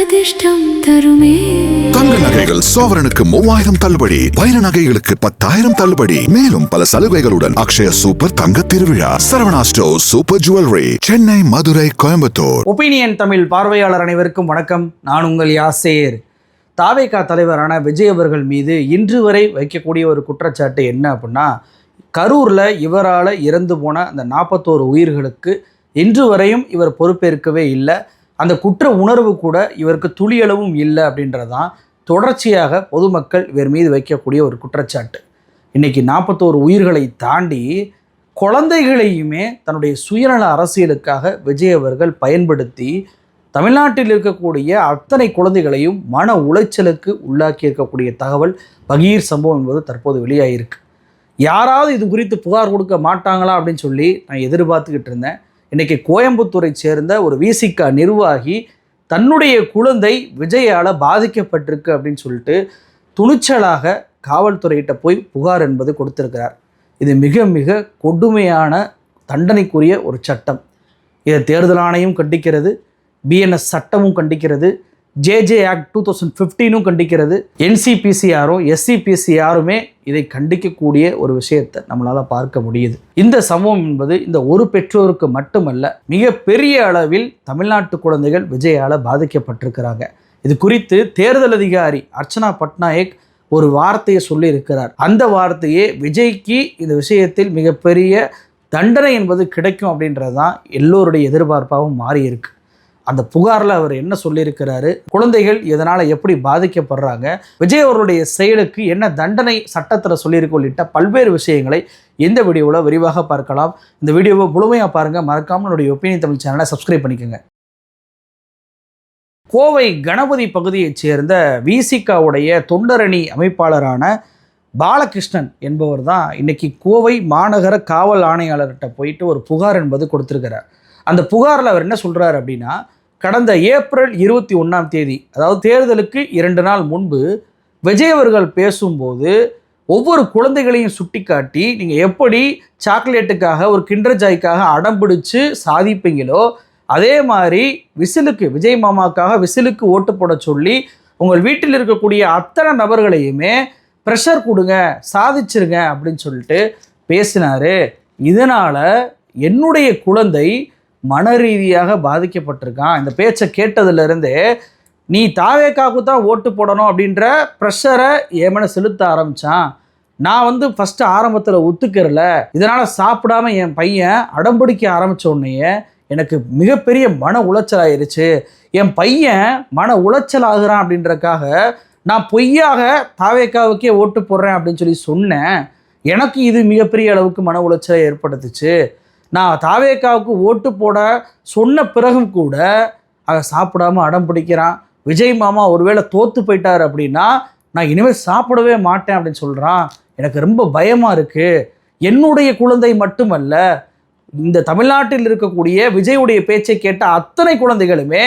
அதிர்ஷ்டம் தருமே. தங்க நகைகள் சோவரனுக்கு 3000 தள்ளுபடி, வைர நகைகளுக்கு 10,000 தள்ளுபடி, மேலும் பல சலுகைகளுடன் அக்ஷய சூப்பர் தங்க திருவிழா. Saravana stores super jewellery, Chennai, Madurai, Coimbatore. Opinion Tamil பார்வையாளர் அனைவருக்கும் வணக்கம். நான் உங்கள் யாசேர். தாவேகா தலைவரான விஜய் அவர்கள் மீது இன்று வரை வைக்கக்கூடிய ஒரு குற்றச்சாட்டு என்ன அப்படின்னா, கரூரில் இவரால் இறந்து போன அந்த 41 உயிர்களுக்கு இன்று வரையும் இவர் பொறுப்பேற்கவே இல்லை. அந்த குற்ற உணர்வு கூட இவருக்கு துளியளவும் இல்லை அப்படின்றதான் தொடர்ச்சியாக பொதுமக்கள் இவர் மீது வைக்கக்கூடிய ஒரு குற்றச்சாட்டு. இன்றைக்கி 41 உயிர்களை தாண்டி குழந்தைகளையுமே தன்னுடைய சுயநல அரசியலுக்காக விஜய் அவர்கள் பயன்படுத்தி தமிழ்நாட்டில் இருக்கக்கூடிய அத்தனை குழந்தைகளையும் மன உளைச்சலுக்கு உள்ளாக்கி இருக்கக்கூடிய தகவல் பகீர் சம்பவம் என்பது தற்போது வெளியாகிருக்கு. யாராவது இது குறித்து புகார் கொடுக்க மாட்டாங்களா அப்படின்னு சொல்லி நான் எதிர்பார்த்துக்கிட்டு இருந்தேன். இன்றைக்கி கோயம்புத்தூரை சேர்ந்த ஒரு விசிகா நிர்வாகி தன்னுடைய குழந்தை விஜயால் பாதிக்கப்பட்டிருக்கு அப்படின்னு சொல்லிட்டு துணிச்சலாக காவல்துறையிட்ட போய் புகார் என்பது கொடுத்திருக்கிறார். இது மிக மிக கொடுமையான தண்டனைக்குரிய ஒரு சட்டம். இதை தேர்தல் ஆணையம் கண்டிக்கிறது, பிஎன்எஸ் சட்டமும் கண்டிக்கிறது, ஜேஜே ஆக்ட் 2015 கண்டிக்கிறது, என்சிபிசிஆரும் எஸ்சிபிசிஆருமே இதை கண்டிக்கக்கூடிய ஒரு விஷயத்தை நம்மளால் பார்க்க முடியுது. இந்த சம்பவம் என்பது இந்த ஒரு பெற்றோருக்கு மட்டுமல்ல, மிகப்பெரிய அளவில் தமிழ்நாட்டு குழந்தைகள் விஜயால் பாதிக்கப்பட்டிருக்கிறாங்க. இது குறித்து தேர்தல் அதிகாரி அர்ச்சனா பட்நாயக் ஒரு வார்த்தையை சொல்லி இருக்கிறார். அந்த வார்த்தையே விஜய்க்கு இந்த விஷயத்தில் மிகப்பெரிய தண்டனை என்பது கிடைக்கும் அப்படின்றது தான் எல்லோருடைய எதிர்பார்ப்பாகவும் மாறி இருக்கு. அந்த புகாரில் அவர் என்ன சொல்லியிருக்கிறாரு, குழந்தைகள் இதனால் எப்படி பாதிக்கப்படுறாங்க, விஜய் அவர்களுடைய செயலுக்கு என்ன தண்டனை சட்டத்தில் சொல்லியிருக்க உள்ளிட்ட பல்வேறு விஷயங்களை இந்த வீடியோவில் விரிவாக பார்க்கலாம். இந்த வீடியோவை முழுமையாக பாருங்கள். மறக்காமல் என்னுடைய ஒப்பீனியன் தமிழ் சேனலை சப்ஸ்கிரைப் பண்ணிக்கோங்க. கோவை கணபதி பகுதியைச் சேர்ந்த விசிகாவுடைய தொண்டரணி அமைப்பாளரான பாலகிருஷ்ணன் என்பவர் தான் இன்றைக்கி கோவை மாநகர காவல் ஆணையாளர்கிட்ட போயிட்டு ஒரு புகார் என்பது கொடுத்துருக்கிறார். அந்த புகாரில் அவர் என்ன சொல்கிறார் அப்படின்னா, கடந்த ஏப்ரல் 21 அதாவது தேர்தலுக்கு 2 நாள் முன்பு விஜய் அவர்கள் பேசும்போது ஒவ்வொரு குழந்தைகளையும் சுட்டி காட்டி நீங்கள் எப்படி சாக்லேட்டுக்காக ஒரு கிண்டர் ஜாய்க்காக அடம்பிடிச்சு சாதிப்பீங்களோ அதே மாதிரி விசிலுக்கு விஜய் மாமாக்காக விசிலுக்கு ஓட்டு போட சொல்லி உங்கள் வீட்டில் இருக்கக்கூடிய அத்தனை நபர்களையுமே ப்ரெஷர் கொடுங்க, சாதிச்சிருங்க அப்படின்னு சொல்லிட்டு பேசினார். இதனால் என்னுடைய குழந்தை மன ரீதியாக பாதிக்கப்பட்டிருக்கான். இந்த பேச்சை கேட்டதுலேருந்தே நீ தாவேக்காவுக்கு தான் ஓட்டு போடணும் அப்படின்ற ப்ரெஷரை என் மேலே செலுத்த ஆரம்பித்தான். நான் ஃபஸ்ட்டு ஆரம்பத்தில் ஒத்துக்கிறல, இதனால் சாப்பிடாம என் பையன் அடம்பிடிக்க ஆரம்பித்த உடனேயே எனக்கு மிகப்பெரிய மன உளைச்சல் ஆயிடுச்சு. என் பையன் மன உளைச்சல் ஆகுறான் அப்படின்றக்காக நான் பொய்யாக தாவேக்காவுக்கே ஓட்டு போடுறேன் அப்படின்னு சொல்லி சொன்னேன். எனக்கு இது மிகப்பெரிய அளவுக்கு மன உளைச்சலை ஏற்படுத்துச்சு. நான் தாவேக்காவுக்கு ஓட்டு போட சொன்ன பிறகும் கூட அதை சாப்பிடாம அடம் பிடிக்கிறான். விஜய் மாமா ஒருவேளை தோற்று போயிட்டார் அப்படின்னா நான் இனிமேல் சாப்பிடவே மாட்டேன் அப்படின்னு சொல்கிறான். எனக்கு ரொம்ப பயமாக இருக்குது. என்னுடைய குழந்தை மட்டுமல்ல, இந்த தமிழ்நாட்டில் இருக்கக்கூடிய விஜயுடைய பேச்சை கேட்ட அத்தனை குழந்தைகளுமே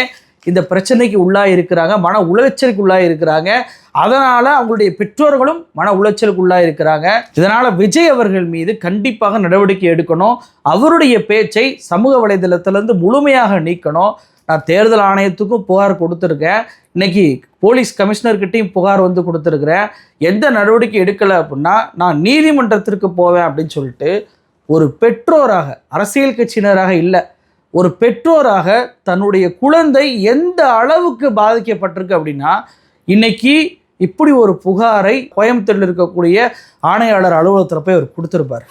இந்த பிரச்சனைக்கு உள்ளாக இருக்கிறாங்க, மன உளைச்சலுக்கு உள்ளாக இருக்கிறாங்க. அதனால் அவங்களுடைய பெற்றோர்களும் மன உளைச்சலுக்கு உள்ளாக இருக்கிறாங்க. இதனால் விஜய் அவர்கள் மீது கண்டிப்பாக நடவடிக்கை எடுக்கணும். அவருடைய பேச்சை சமூக வலைதளத்திலேருந்து முழுமையாக நீக்கணும். நான் தேர்தல் ஆணையத்துக்கும் புகார் கொடுத்துருக்கேன். இன்றைக்கி போலீஸ் கமிஷனர்கிட்டையும் புகார் கொடுத்துருக்குறேன். எந்த நடவடிக்கை எடுக்கலை அப்படின்னா நான் நீதிமன்றத்திற்கு போவேன் அப்படின்னு சொல்லிட்டு ஒரு பெற்றோராக, அரசியல் கட்சியினராக இல்லை, ஒரு பெற்றோராக தன்னுடைய குழந்தை எந்த அளவுக்கு பாதிக்கப்பட்டிருக்கு அப்படின்னா இன்னைக்கு இப்படி ஒரு புகாரை கோயம்புத்தூரில் இருக்கக்கூடிய ஆணையாளர் அலுவலகத்தில் போய் அவர் கொடுத்துருப்பார்.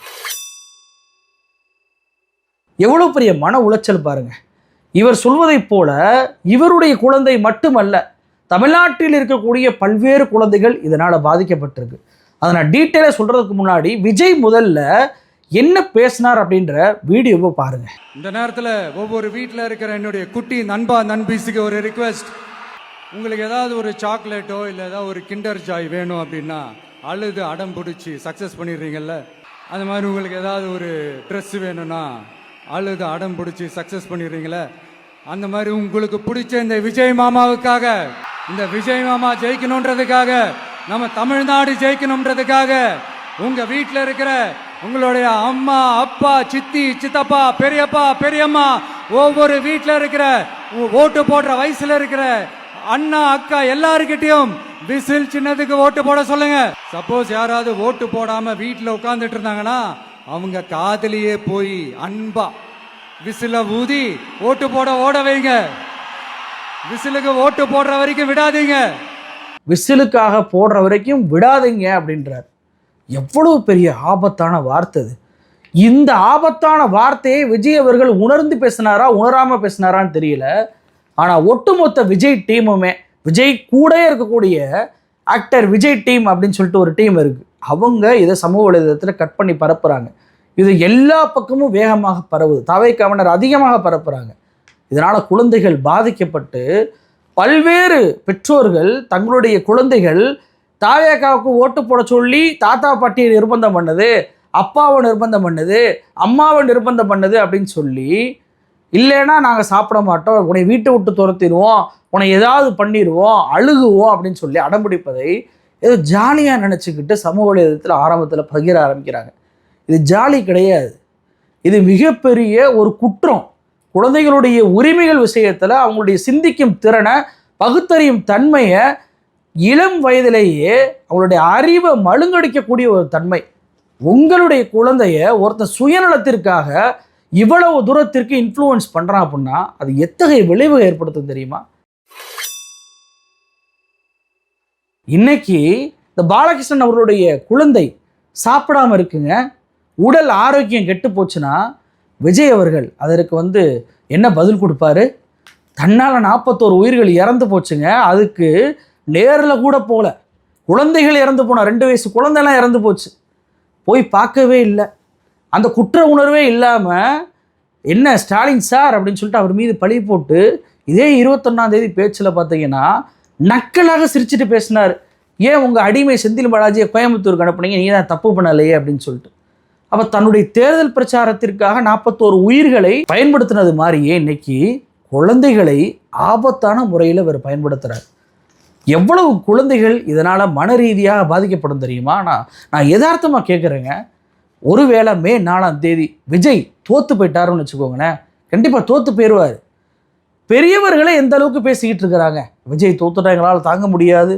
எவ்வளோ பெரிய மன உளைச்சல் பாருங்க. இவர் சொல்வதைப் போல இவருடைய குழந்தை மட்டுமல்ல, தமிழ்நாட்டில் இருக்கக்கூடிய பல்வேறு குழந்தைகள் இதனால் பாதிக்கப்பட்டிருக்கு. அதை நான் டீட்டெயிலாக சொல்கிறதுக்கு முன்னாடி விஜய் முதல்ல என்ன பேசினார் அப்படின்ற வீடியோவை பாருங்க. இந்த நேரத்தில் ஒவ்வொரு வீட்டில் இருக்கிற என்னுடைய குட்டி நண்பா நண்பீஸுக்கு ஒரு ரிக்வெஸ்ட். உங்களுக்கு ஏதாவது ஒரு சாக்லேட்டோ இல்லை ஏதாவது ஒரு கிண்டர் ஜாய் வேணும் அப்படின்னா அழுது அடம் பிடிச்சி சக்ஸஸ் பண்ணிடுறீங்கல்ல, அந்த மாதிரி உங்களுக்கு ஏதாவது ஒரு ட்ரெஸ் வேணும்னா அழுது அடம் பிடிச்சி சக்ஸஸ் பண்ணிடுறீங்களே, அந்த மாதிரி உங்களுக்கு பிடிச்ச இந்த விஜய் மாமாவுக்காக, இந்த விஜய் மாமா ஜெயிக்கணுன்றதுக்காக, நம்ம தமிழ்நாடு ஜெயிக்கணுன்றதுக்காக உங்க வீட்டில் இருக்கிற உங்களுடைய அம்மா, அப்பா, சித்தி, சித்தப்பா, பெரியப்பா, பெரியம்மா, ஒவ்வொரு வீட்டில் இருக்கிற ஓட்டு போடுற வயசுல இருக்கிற அண்ணா அக்கா எல்லாருக்கிட்டையும் விசில் சின்னத்துக்கு ஓட்டு போட சொல்லுங்க. சப்போஸ் யாராவது ஓட்டு போடாம வீட்டுல உட்கார்ந்துட்டு இருந்தாங்கன்னா அவங்க காதலியே போய் அன்பா விசில ஊதி ஓட்டு போட ஓட வைங்க. விசிலுக்கு ஓட்டு போடுற வரைக்கும் விடாதீங்க. விசிலுக்காக போடுற வரைக்கும் விடாதீங்க அப்படின்றார். எவ்வளவு பெரிய ஆபத்தான வார்த்தை இது. இந்த ஆபத்தான வார்த்தையை விஜய் அவர்கள் உணர்ந்து பேசினாரா உணராம பேசினாரான்னு தெரியல. ஆனால் ஒட்டுமொத்த விஜய் டீமுமே, விஜய் கூட இருக்கக்கூடிய ஆக்டர் விஜய் டீம் அப்படின்னு சொல்லிட்டு ஒரு டீம் இருக்குது, அவங்க இதை சமூக வலைதளத்தில் கட் பண்ணி பரப்புகிறாங்க. இது எல்லா பக்கமும் வேகமாக பரவுது. தவைக்காவினர் அதிகமாக பரப்புகிறாங்க. இதனால் குழந்தைகள் பாதிக்கப்பட்டு பல்வேறு பெற்றோர்கள் தங்களுடைய குழந்தைகள் தாவேக்காவுக்கு ஓட்டு போட சொல்லி தாத்தா பாட்டியை நிர்பந்தம் பண்ணுது, அப்பாவை நிர்பந்தம் பண்ணுது, அம்மாவை நிர்பந்தம் பண்ணுது அப்படின்னு சொல்லி, இல்லைன்னா நாங்கள் சாப்பிட மாட்டோம், உன்னை வீட்டை விட்டு துரத்திடுவோம், உன்னை ஏதாவது பண்ணிடுவோம், அழுகுவோம் அப்படின்னு சொல்லி அடம்பிடிப்பதை ஏதோ ஜாலியாக நினச்சிக்கிட்டு சமூக வலைதளத்தில் ஆரம்பத்தில் பகிர ஆரம்பிக்கிறாங்க. இது ஜாலி கிடையாது, இது மிகப்பெரிய ஒரு குற்றம். குழந்தைகளுடைய உரிமைகள் விஷயத்தில் அவங்களுடைய சிந்திக்கும் திறனை, பகுத்தறியும் தன்மையை இளம் வயதிலேயே அவங்களுடைய அறிவை மழுங்கடிக்கக்கூடிய ஒரு தன்மை. உங்களுடைய குழந்தைய ஒருத்தன் சுயநலத்திற்காக இவ்வளவு தூரத்திற்கு இன்ஃப்ளூயன்ஸ் பண்ணுறான் அப்படின்னா அது எத்தகைய விளைவை ஏற்படுத்தும் தெரியுமா? இன்னைக்கு இந்த பாலகிருஷ்ணன் அவர்களுடைய குழந்தை சாப்பிடாம இருக்குங்க, உடல் ஆரோக்கியம் கெட்டு போச்சுன்னா விஜய் அவர்கள் அதற்கு என்ன பதில் கொடுப்பாரு? தன்னால் 41 உயிர்கள் இறந்து போச்சுங்க, அதுக்கு நேரில் கூட போகல. குழந்தைகள் இறந்து போன 2 வயசு குழந்தைலாம் இறந்து போச்சு, போய் பார்க்கவே இல்லை. அந்த குற்ற உணர்வே இல்லாமல் என்ன ஸ்டாலின் சார் அப்படின்னு சொல்லிட்டு அவர் மீது பழி போட்டு இதே 21ஆம் தேதி பேச்சில் பார்த்தீங்கன்னா நக்கலாக சிரிச்சுட்டு பேசினார். ஏன் உங்கள் அடிமை செந்தில் பாலாஜியை கோயம்புத்தூருக்கு அனுப்புனீங்க, நீ தான் தப்பு பண்ணலையே அப்படின்னு சொல்லிட்டு. அப்போ தன்னுடைய தேர்தல் பிரச்சாரத்திற்காக 41 உயிர்களை பயன்படுத்தினது மாதிரியே இன்னைக்கு குழந்தைகளை ஆபத்தான முறையில் இவர் பயன்படுத்துகிறார். எவ்வளவு குழந்தைகள் இதனால் மன ரீதியாக பாதிக்கப்படும் தெரியுமா? நான் யதார்த்தமாக கேட்குறேங்க. ஒருவேளை மே 4ஆம் தேதி விஜய் தோற்று போயிட்டாருன்னு வச்சுக்கோங்களேன், கண்டிப்பாக தோற்று போயிடுவார். பெரியவர்களே எந்த அளவுக்கு பேசிக்கிட்டு இருக்கிறாங்க, விஜய் தோத்துட்டா எங்களால் தாங்க முடியாது,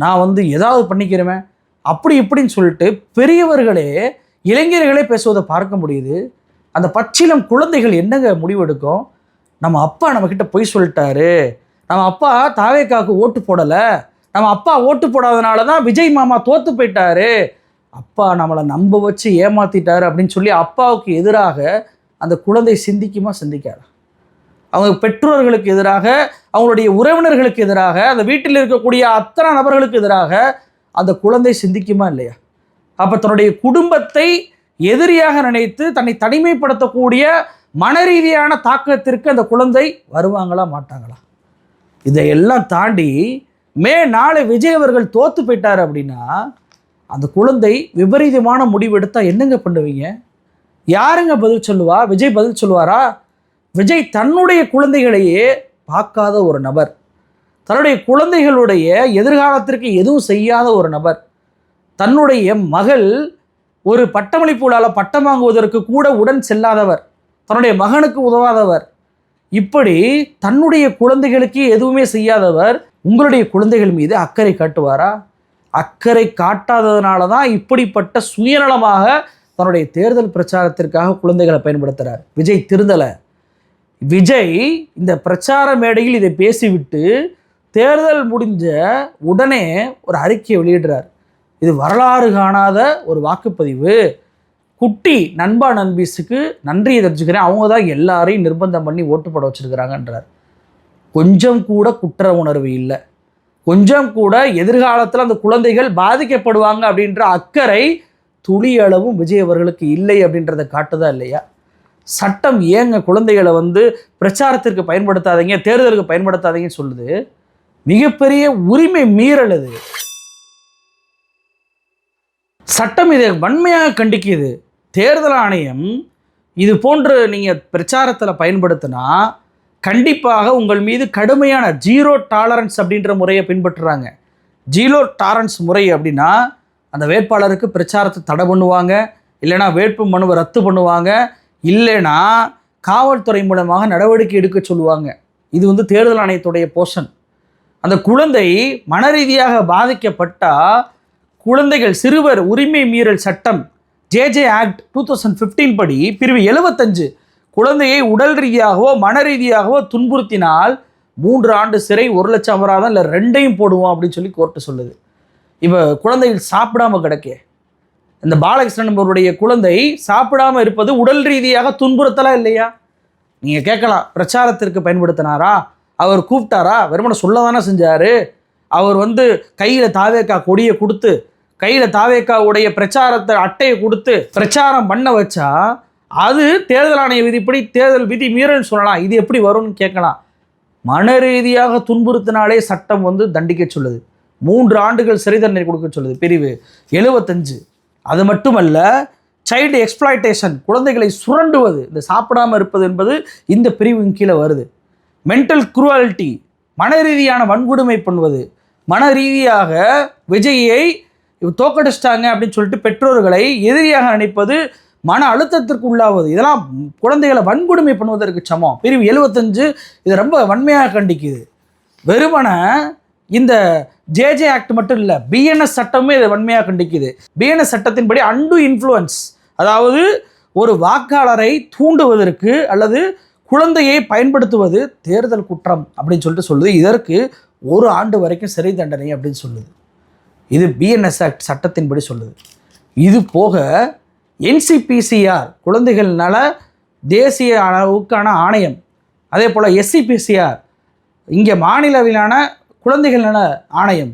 நான் ஏதாவது பண்ணிக்கிறேன் அப்படி இப்படின்னு சொல்லிட்டு பெரியவர்களே இளைஞர்களே பேசுவதை பார்க்க முடியுது. அந்த பச்சிலம் குழந்தைகள் என்னங்க முடிவெடுக்கும்? நம்ம அப்பா நம்மக்கிட்ட பொய் சொல்லிட்டாரு, நம்ம அப்பா தாவேக்காவுக்கு ஓட்டு போடலை, நம்ம அப்பா ஓட்டு போடாதனால தான் விஜய் மாமா தோற்று போயிட்டாரு, அப்பா நம்மளை நம்ப வச்சு ஏமாற்றிட்டாரு அப்படின்னு சொல்லி அப்பாவுக்கு எதிராக அந்த குழந்தை சிந்திக்குமா சிந்திக்காது? அவங்க பெற்றோர்களுக்கு எதிராக, அவங்களுடைய உறவினர்களுக்கு எதிராக, அந்த வீட்டில் இருக்கக்கூடிய அத்தனை நபர்களுக்கு எதிராக அந்த குழந்தை சிந்திக்குமா இல்லையா? அப்போ தன்னுடைய குடும்பத்தை எதிரியாக நினைத்து தன்னை தனிமைப்படுத்தக்கூடிய மனரீதியான தாக்கத்திற்கு அந்த குழந்தை வருவாங்களா மாட்டாங்களா? இதையெல்லாம் தாண்டி மே 4 விஜய் அவர்கள் தோற்று போயிட்டார் அப்படின்னா அந்த குழந்தை விபரீதமான முடிவு எடுத்தால் என்னங்க பண்ணுவீங்க? யாருங்க பதில் சொல்லுவா? விஜய் பதில் சொல்லுவாரா? விஜய் தன்னுடைய குழந்தைகளையே பார்க்காத ஒரு நபர், தன்னுடைய குழந்தைகளுடைய எதிர்காலத்திற்கு எதுவும் செய்யாத ஒரு நபர், தன்னுடைய மகள் ஒரு பட்டமளிப்பு விழாவில் பட்டம் வாங்குவதற்கு கூட உடன் செல்லாதவர், தன்னுடைய மகனுக்கு உதவாதவர், இப்படி தன்னுடைய குழந்தைகளுக்கு எதுவுமே செய்யாதவர் உங்களுடைய குழந்தைகள் மீது அக்கறை காட்டுவாரா? அக்கறை காட்டாததுனால தான் இப்படிப்பட்ட சுயநலமாக தன்னுடைய தேர்தல் பிரச்சாரத்திற்காக குழந்தைகளை பயன்படுத்துகிறார். விஜய் திருந்தலை. விஜய் இந்த பிரச்சார மேடையில் இதை பேசிவிட்டு தேர்தல் முடிஞ்ச உடனே ஒரு அறிக்கையை வெளியிடுறார். இது வரலாறு காணாத ஒரு வாக்குப்பதிவு, குட்டி நண்பா நண்பீஸுக்கு நன்றியை தெரிஞ்சுக்கிறேன், அவங்க தான் எல்லாரையும் நிர்பந்தம் பண்ணி ஓட்டு போட வச்சுருக்கிறாங்கன்றார். கொஞ்சம் கூட குற்ற உணர்வு இல்லை, கொஞ்சம் கூட எதிர்காலத்தில் அந்த குழந்தைகள் பாதிக்கப்படுவாங்க அப்படின்ற அக்கறை துளி அளவும் விஜய் அவர்களுக்கு இல்லை அப்படின்றத காட்டுதா இல்லையா? சட்டம் ஏங்க குழந்தைகளை பிரச்சாரத்திற்கு பயன்படுத்தாதீங்க, தேர்தலுக்கு பயன்படுத்தாதீங்கன்னு சொல்லுது? மிகப்பெரிய உரிமை மீறல் அது. சட்டம் இதை வன்மையாக கண்டிக்குது. தேர்தல் ஆணையம் இது போன்று நீங்கள் பிரச்சாரத்தில் பயன்படுத்தினா கண்டிப்பாக உங்கள் மீது கடுமையான ஜீரோ டாலரன்ஸ் அப்படின்ற முறையை பின்பற்றுறாங்க. ஜீரோ டாலரன்ஸ் முறை அப்படின்னா அந்த வேட்பாளருக்கு பிரச்சாரத்தை தடை பண்ணுவாங்க, இல்லைனா வேட்பு மனுவை ரத்து பண்ணுவாங்க, இல்லைனா காவல்துறை மூலமாக நடவடிக்கை எடுக்க சொல்லுவாங்க. இது தேர்தல் ஆணையத்துடைய போர்ஷன். அந்த குழந்தை மனரீதியாக பாதிக்கப்பட்டா குழந்தைகள் சிறுவர் உரிமை மீறல் சட்டம் ஜேஜே ஆக்ட் 2015 படி பிரிவு 75 குழந்தையை உடல் ரீதியாகவோ மன ரீதியாகவோ துன்புறுத்தினால் 3 ஆண்டு சிறை 1 லட்சம் அபராதம் இல்லை 2ஐயும் போடுவோம் அப்படின்னு சொல்லி கோர்ட்டு சொல்லுது. இப்போ குழந்தைகள் சாப்பிடாம கிடக்கே, இந்த பாலகிருஷ்ணன் என்பவருடைய குழந்தை சாப்பிடாம இருப்பது உடல் ரீதியாக துன்புறுத்தலா இல்லையா? நீங்கள் கேட்கலாம், பிரச்சாரத்திற்கு பயன்படுத்தினாரா, அவர் கூப்பிட்டாரா, வெறுமனை சொல்ல தானே செஞ்சார். அவர் கையில் தாவேக்கா கொடியை கொடுத்து கையில் தாவேக்காவுடைய பிரச்சாரத்தை அட்டையை கொடுத்து பிரச்சாரம் பண்ண வச்சா அது தேர்தல் ஆணைய விதிப்படி தேர்தல் விதி மீறல் சொல்லலாம். இது எப்படி வரும்னு கேட்கலாம். மன ரீதியாக துன்புறுத்தினாலே சட்டம் தண்டிக்க சொல்லுது, 3 ஆண்டுகள் சிறை தண்டனை கொடுக்க சொல்லுது பிரிவு 75. அது மட்டுமல்ல, சைல்டு எக்ஸ்ப்ளாய்டேஷன் குழந்தைகளை சுரண்டுவது, இந்த சாப்பிடாமல் இருப்பது என்பது இந்த பிரிவின் கீழே வருது. மென்டல் குரூவாலிட்டி மன ரீதியான வன்கொடுமை பண்ணுவது, மன ரீதியாக விஜயை தோக்கடிச்சிட்டாங்க அப்படின்னு சொல்லிட்டு பெற்றோர்களை எதிரியாக நினைப்பது, மன அழுத்தத்திற்கு உள்ளாவது, இதெல்லாம் குழந்தைகளை வன்கொடுமை பண்ணுவதற்கு சமம். பிரிவு 75 இதை ரொம்ப வன்மையாக கண்டிக்குது. வெறுமனை இந்த ஜேஜே ஆக்ட் மட்டும் இல்லை, பிஎன்எஸ் சட்டமே இதை வன்மையாக கண்டிக்குது. பிஎன்எஸ் சட்டத்தின்படி அன்டு இன்ஃப்ளூயன்ஸ், அதாவது ஒரு வாக்காளரை தூண்டுவதற்கு அல்லது குழந்தையை பயன்படுத்துவது தேர்தல் குற்றம் அப்படின்னு சொல்லிட்டு சொல்லுது. இதற்கு 1 ஆண்டு வரைக்கும் சிறை தண்டனை அப்படின்னு சொல்லுது. இது பிஎன்எஸ் ஆக்ட் சட்டத்தின்படி சொல்லுது. இது போக NCPCR குழந்தைகள் நல தேசிய அளவுக்கான ஆணையம், அதே போல் SCPCR இங்கே மாநிலவிலான குழந்தைகள் நல ஆணையம்,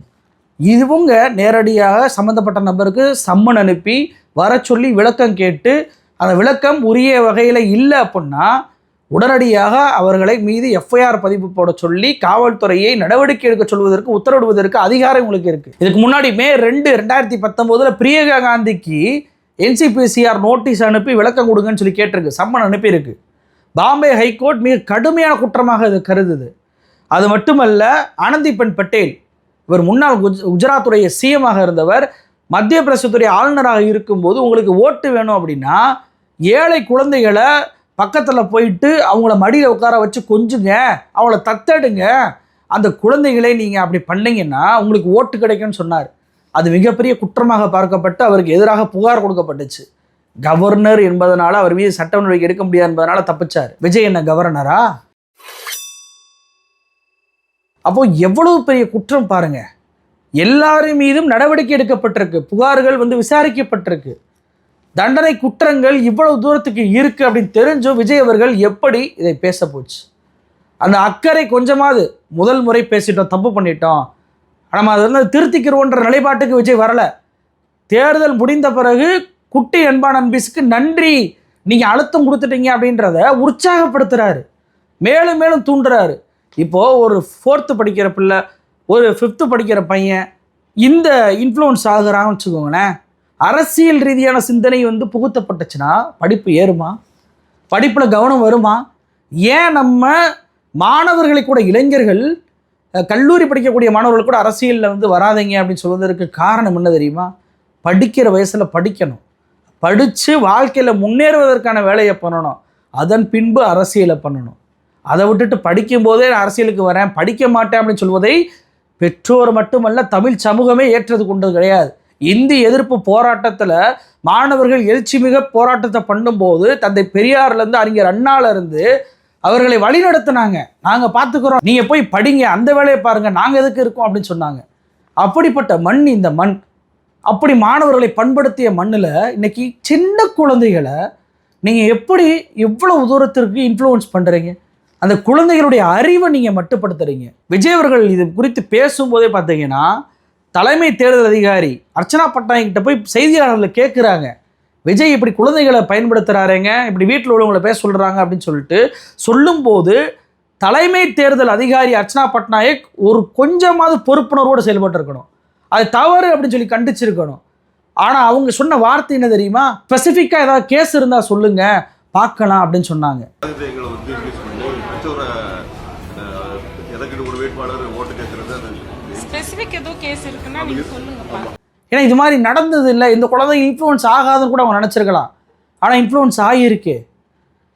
இவங்க நேரடியாக சம்மந்தப்பட்ட நபருக்கு சம்மன் அனுப்பி வர சொல்லி விளக்கம் கேட்டு அந்த விளக்கம் உரிய வகையில் இல்லை அப்படின்னா உடனடியாக அவர்களை மீது FIR பதிவு போட சொல்லி காவல்துறையை நடவடிக்கை எடுக்க சொல்வதற்கு உத்தரவிடுவதற்கு அதிகாரம் உங்களுக்கு இருக்குது. இதுக்கு முன்னாடி May 2, 2019 பிரியங்கா காந்திக்கு NCPCR நோட்டீஸ் அனுப்பி விளக்கம் கொடுங்கன்னு சொல்லி கேட்டிருக்கு, சம்மன் அனுப்பியிருக்கு. பாம்பே ஹைகோர்ட் மிக கடுமையான குற்றமாக இது கருதுது. அது மட்டுமல்ல, ஆனந்திபென் பட்டேல் இவர் முன்னாள் குஜராத்துடைய சிஎமாக இருந்தவர், மத்திய பிரதேசத்துடைய ஆளுநராக இருக்கும்போது உங்களுக்கு ஓட்டு வேணும் அப்படின்னா ஏழை குழந்தைகளை பக்கத்தில் போயிட்டு அவங்கள மடியில் உட்கார வச்சு கொஞ்சுங்க, அவங்கள தத்தெடுங்க, அந்த குழந்தைகளை நீங்கள் அப்படி பண்ணிங்கன்னா உங்களுக்கு ஓட்டு கிடைக்கும்னு சொன்னார். அது மிகப்பெரிய குற்றமாக பார்க்கப்பட்டு அவருக்கு எதிராக புகார் கொடுக்கப்பட்டுச்சு. கவர்னர் என்பதனால அவர் மீது சட்ட நடவடிக்கை எடுக்க முடியாது என்பதனால தப்பிச்சார். விஜய் என்ன கவர்னரா? அப்போ எவ்வளவு பெரிய குற்றம் பாருங்க. எல்லாரும் மீதும் நடவடிக்கை எடுக்கப்பட்டிருக்கு, புகார்கள் விசாரிக்கப்பட்டிருக்கு, தண்டனை குற்றங்கள் இவ்வளவு தூரத்துக்கு இருக்கு அப்படின்னு தெரிஞ்சும் விஜய் அவர்கள் எப்படி இதை பேச போச்சு? அந்த அக்கறை கொஞ்சமாவது, முதல் முறை பேசிட்டோம், தப்பு பண்ணிட்டோம், நம்ம அதை திருத்திக்கிறோன்ற நிலைப்பாட்டுக்கு விஜய் வரல. தேர்தல் முடிந்த பிறகு குட்டி அன்பான அன்பீஸுக்கு நன்றி, நீங்கள் அழுத்தம் கொடுத்துட்டீங்க அப்படின்றத உற்சாகப்படுத்துகிறாரு, மேலும் மேலும் தூண்டுறாரு. இப்போது ஒரு 4th படிக்கிற பிள்ளை, ஒரு 5th படிக்கிற பையன் இந்த இன்ஃப்ளூயன்ஸ் ஆகுறான்னு வச்சுக்கோங்களேன், அரசியல் ரீதியான சிந்தனை புகுத்தப்பட்டுச்சுன்னா படிப்பு ஏறுமா? படிப்பில் கவனம் வருமா? ஏன் நம்ம மாணவர்களை கூட, இளைஞர்கள் கல்லூரி படிக்கக்கூடிய மாணவர்கள் கூட அரசியலில் வராதீங்க அப்படின்னு சொல்வதற்கு காரணம் என்ன தெரியுமா? படிக்கிற வயசில் படிக்கணும், படித்து வாழ்க்கையில் முன்னேறுவதற்கான வேலையை பண்ணணும், அதன் பின்பு அரசியலை பண்ணணும். அதை விட்டுட்டு படிக்கும்போதே நான் அரசியலுக்கு வரேன், படிக்க மாட்டேன் அப்படின்னு சொல்வதை பெற்றோர் மட்டுமல்ல தமிழ் சமூகமே ஏற்றது கொண்டது கிடையாது. இந்தி எதிர்ப்பு போராட்டத்தில் மாணவர்கள் எழுச்சி மிக போராட்டத்தை பண்ணும்போது தந்தை பெரியார்லேருந்து அறிஞர் அண்ணாவிலிருந்து அவர்களை வழி நடத்தினாங்க. நாங்கள் பார்த்துக்கிறோம், நீங்கள் போய் படிங்க, அந்த வேலையை பாருங்கள், நாங்கள் எதுக்கு இருக்கோம் அப்படின்னு சொன்னாங்க. அப்படிப்பட்ட மண் இந்த மண். அப்படி மாணவர்களை பண்படுத்திய மண்ணில் இன்னைக்கு சின்ன குழந்தைகளை நீங்கள் எப்படி எவ்வளவு தூரத்திற்கு இன்ஃப்ளூயன்ஸ் பண்ணுறீங்க? அந்த குழந்தைகளுடைய அறிவை நீங்கள் மட்டுப்படுத்துறீங்க. விஜய் அவர்கள் இது குறித்து பேசும்போதே பார்த்தீங்கன்னா தலைமை தேர்தல் அதிகாரி அர்ச்சனா பட்நாயக்கிட்ட போய் செய்தியாளர்களை கேட்குறாங்க, விஜய் இப்படி குழந்தைகளை பயன்படுத்துகிறாருங்க, இப்படி வீட்டில் உள்ளவங்களை பேச சொல்கிறாங்க அப்படின்னு சொல்லிட்டு சொல்லும்போது தலைமை தேர்தல் அதிகாரி அர்ச்சனா பட்நாயக் ஒரு கொஞ்சமாவது பொறுப்புணர்வோடு செயல்பட்டு இருக்கணும், அது தவறு அப்படின்னு சொல்லி கண்டிச்சிருக்கணும். ஆனால் அவங்க சொன்ன வார்த்தை என்ன தெரியுமா? ஸ்பெசிஃபிக்காக ஏதாவது கேஸ் இருந்தால் சொல்லுங்கள் பார்க்கலாம் அப்படின்னு சொன்னாங்க. ஏன்னா இது மாதிரி நடந்தது இல்லை, இந்த குழந்தை இன்ஃப்ளூயன்ஸ் ஆகாதுன்னு கூட அவங்க நினச்சிருக்கலாம். ஆனால் இன்ஃப்ளூயன்ஸ் ஆகியிருக்கு.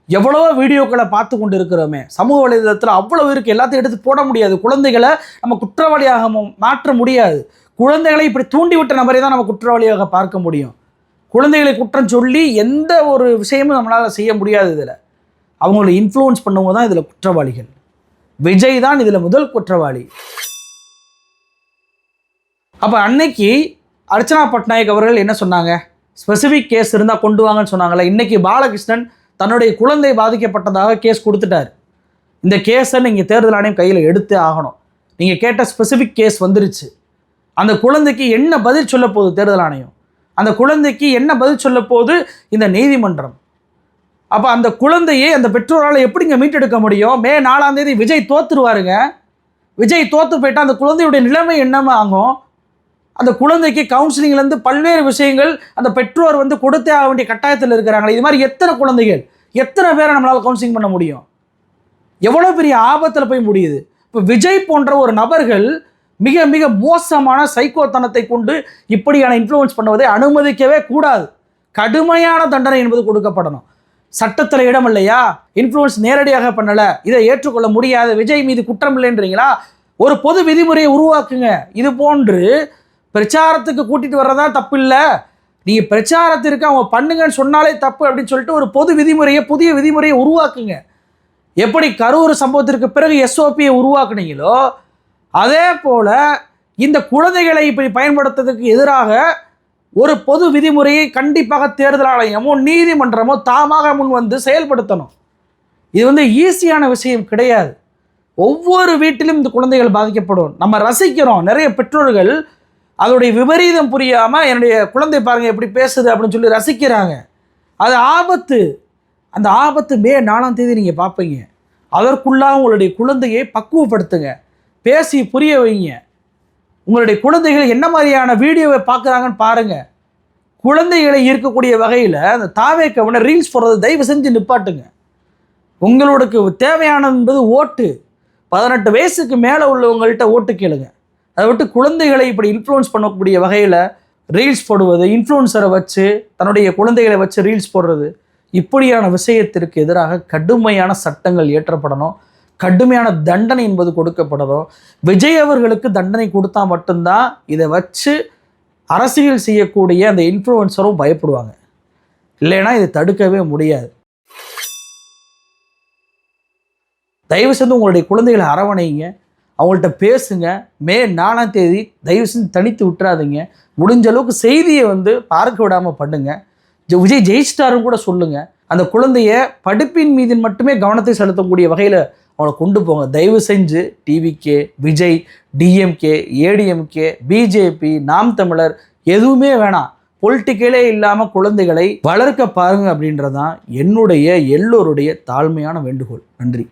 எவ்வளவோ வீடியோக்களை பார்த்து கொண்டு இருக்கிறோமே, சமூக வலைதளத்தில் அவ்வளவு இருக்குது, எல்லாத்தையும் எடுத்து போட முடியாது. குழந்தைகளை நம்ம குற்றவாளியாக மாற்ற முடியாது. குழந்தைகளை இப்படி தூண்டிவிட்ட நபரை தான் நம்ம குற்றவாளியாக பார்க்க முடியும். குழந்தைகளை குற்றம் சொல்லி எந்த ஒரு விஷயமும் நம்மளால் செய்ய முடியாது. இதில் அவங்களை இன்ஃப்ளூயன்ஸ் பண்ணவங்க தான் இதில் குற்றவாளிகள். விஜய் தான் இதில் முதல் குற்றவாளி. அப்போ அன்னைக்கு அர்ச்சனா பட்நாயக் அவர்கள் என்ன சொன்னாங்க? ஸ்பெசிஃபிக் கேஸ் இருந்தால் கொண்டு வாங்கன்னு சொன்னாங்களே. இன்றைக்கி பாலகிருஷ்ணன் தன்னுடைய குழந்தை பாதிக்கப்பட்டதாக கேஸ் கொடுத்துட்டார். இந்த கேஸை நீங்கள் தேர்தல் ஆணையம் கையில் எடுத்தே ஆகணும். நீங்கள் கேட்ட ஸ்பெசிஃபிக் கேஸ் வந்துருச்சு. அந்த குழந்தைக்கு என்ன பதில் சொல்ல போகுது தேர்தல் ஆணையம்? அந்த குழந்தைக்கு என்ன பதில் சொல்ல போகுது இந்த நீதிமன்றம்? அப்போ அந்த குழந்தையை அந்த பெற்றோரால் எப்படிங்க மீட்டெடுக்க முடியும்? மே 4ஆம் தேதி விஜய் தோத்துருவாருங்க. விஜய் தோற்று போயிட்டால் அந்த குழந்தையுடைய நிலைமை என்னமா ஆகும்? அந்த குழந்தைக்கு கவுன்சிலிங்லேருந்து பல்வேறு விஷயங்கள் அந்த பெற்றோர் கொடுத்தே ஆக வேண்டிய கட்டாயத்தில் இருக்கிறாங்களே. இது மாதிரி எத்தனை குழந்தைகள், எத்தனை பேரை நம்மளால் கவுன்சிலிங் பண்ண முடியும்? எவ்வளோ பெரிய ஆபத்தில் போய் முடியுது. இப்போ விஜய் போன்ற ஒரு நபர்கள் மிக மிக மோசமான சைக்கோத்தனத்தை கொண்டு இப்படியான இன்ஃப்ளூயன்ஸ் பண்ணுவதை அனுமதிக்கவே கூடாது. கடுமையான தண்டனை என்பது கொடுக்கப்படணும். சட்டத்தில் இடம் இல்லையா? இன்ஃப்ளூயன்ஸ் நேரடியாக பண்ணலை, இதை ஏற்றுக்கொள்ள முடியாது, விஜய் மீது குற்றம் இல்லைன்றீங்களா? ஒரு பொது விதிமுறையை உருவாக்குங்க. இது போன்று பிரச்சாரத்துக்கு கூட்டிகிட்டு வர்றதா தப்பு இல்லை, நீங்கள் பிரச்சாரத்திற்கு அவங்க பண்ணுங்கன்னு சொன்னாலே தப்பு அப்படின்னு சொல்லிட்டு ஒரு பொது விதிமுறையை, புதிய விதிமுறையை உருவாக்குங்க. எப்படி கரூர் சம்பவத்திற்கு பிறகு எஸ்ஓபியை உருவாக்குனீங்களோ அதே போல் இந்த குழந்தைகளை இப்படி பயன்படுத்துறதுக்கு எதிராக ஒரு பொது விதிமுறையை கண்டிப்பாக தேர்தல் ஆணையமோ நீதிமன்றமோ தாமாக முன் வந்து செயல்படுத்தணும். இது ஈஸியான விஷயம் கிடையாது. ஒவ்வொரு வீட்டிலும் இந்த குழந்தைகள் பாதிக்கப்படும். நம்ம ரசிக்கிறோம். நிறைய பெற்றோர்கள் அதோடைய விபரீதம் புரியாமல் என்னுடைய குழந்தை பாருங்கள் எப்படி பேசுது அப்படின்னு சொல்லி ரசிக்கிறாங்க. அது ஆபத்து. அந்த ஆபத்து மே 4ஆம் தேதி நீங்கள் பார்ப்பீங்க. அதற்குள்ளாக உங்களுடைய குழந்தையை பக்குவப்படுத்துங்க, பேசி புரிய வைங்க. உங்களுடைய குழந்தைகள் என்ன மாதிரியான வீடியோவை பார்க்குறாங்கன்னு பாருங்கள். குழந்தைகளை இருக்கக்கூடிய வகையில் அந்த தாவேக்கவனை ரீல்ஸ் போடுறது தயவு செஞ்சு நிப்பாட்டுங்க. உங்களுக்கு தேவையானது என்பது ஓட்டு. 18 வயசுக்கு மேலே உள்ளவங்கள்ட்ட ஓட்டு கேளுங்க. அதை விட்டு குழந்தைகளை இப்படி இன்ஃப்ளூயன்ஸ் பண்ணக்கூடிய வகையில் ரீல்ஸ் போடுவது, இன்ஃப்ளூயன்சரை வச்சு தன்னுடைய குழந்தைகளை வச்சு ரீல்ஸ் போடுறது, இப்படியான விஷயத்திற்கு எதிராக கடுமையான சட்டங்கள் இயற்றப்படணும். கடுமையான தண்டனை என்பது கொடுக்கப்படணும். விஜய் அவர்களுக்கு தண்டனை கொடுத்தா மட்டும்தான் இதை வச்சு அரசியல் செய்யக்கூடிய அந்த இன்ஃப்ளூயன்சரும் பயப்படுவாங்க. இல்லைன்னா இதை தடுக்கவே முடியாது. தயவு செஞ்சு உங்களுடைய குழந்தைகளை அரவணைங்க, அவங்கள்ட்ட பேசுங்க. மே 4ஆம் தேதி தயவு செஞ்சு தனித்து விட்டுறாதீங்க. முடிஞ்ச அளவுக்கு செய்தியை பார்க்க விடாமல் பண்ணுங்க. விஜய் ஜெயிச்சிட்டாருன்னு கூட சொல்லுங்கள். அந்த குழந்தைய படிப்பின் மீது மட்டுமே கவனத்தை செலுத்தக்கூடிய வகையில் அவளை கொண்டு போங்க. தயவு செஞ்சு TVK, Vijay, DMK, ADMK, BJP, நாம் தமிழர் எதுவுமே வேணாம். பொலிட்டிக்கலே இல்லாமல் குழந்தைகளை வளர்க்க பாருங்க அப்படின்றதான் என்னுடைய எல்லோருடைய தாழ்மையான வேண்டுகோள். நன்றி.